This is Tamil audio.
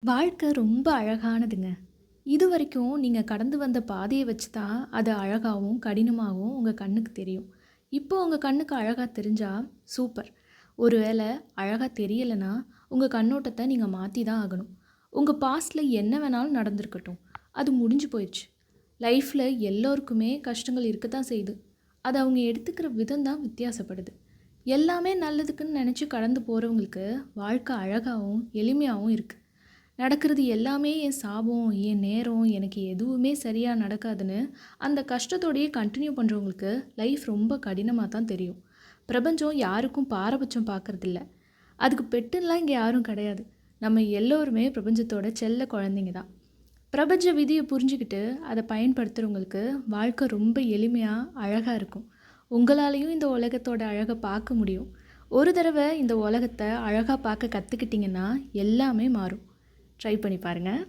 வாழ்க்கை ரொம்ப அழகானதுங்க. இதுவரைக்கும் நீங்க கடந்து வந்த பாதைய வச்சு தான் அது அழகாவும், கடினமாவும் உங்க கண்ணுக்கு தெரியும். இப்போ உங்க கண்ணுக்கு அழகா தெரிஞ்சா சூப்பர். ஒருவேள அழகா தெரியலனா, உங்க கண்ணோட்டத்த நீங்க மாத்தி தான் ஆகணும். உங்க பாஸ்ட்ல என்ன வேணாலும் நடந்திருக்கட்டும். அது முடிஞ்சு போயிருச்சு. லைஃப்ல எல்லோருக்குமே கஷ்டங்கள் இருக்க தான் செய்யுது. அத அவங்க எடுத்துக்கிற விதம் தான் வித்தியாசப்படுது. எல்லாமே நல்லதுக்குன்னு நெனச்சு கடந்து போறவங்களுக்கு வாழ்க்கை அழகாவும், எளிமையாவும் இருக்கு. நடக்கிறது எல்லாமே என் சாபம், என் நேரம், எனக்கு எதுவுமே சரியா நடக்காதுன்னு, அந்த கஷ்டத்தோடயே கன்டின்யூ பண்றவங்களுக்கு லைஃப் ரொம்ப கடினமா தான் தெரியும். பிரபஞ்சம் யாருக்கும் பாரபட்சம் பார்க்கறதில்ல. அதுக்கு பெட்டுன்லாம் இங்க யாரும் கிடையாது. நம்ம எல்லோருமே பிரபஞ்சத்தோட செல்ல குழந்தைங்க தான். பிரபஞ்ச விதிய புரிஞ்சுகிட்டு, அத பயன்படுத்துறவங்களுக்கு வாழ்க்கை ரொம்ப எளிமையா, அழகா இருக்கும். உங்களாலயும் இந்த உலகத்தோட அழக பார்க்க முடியும். ஒரு தடவ இந்த உலகத்த அழகா பார்க்க கத்துக்கிட்டீங்கன்னா, எல்லாமே மாறும். ட்ரை பண்ணி பாருங்க.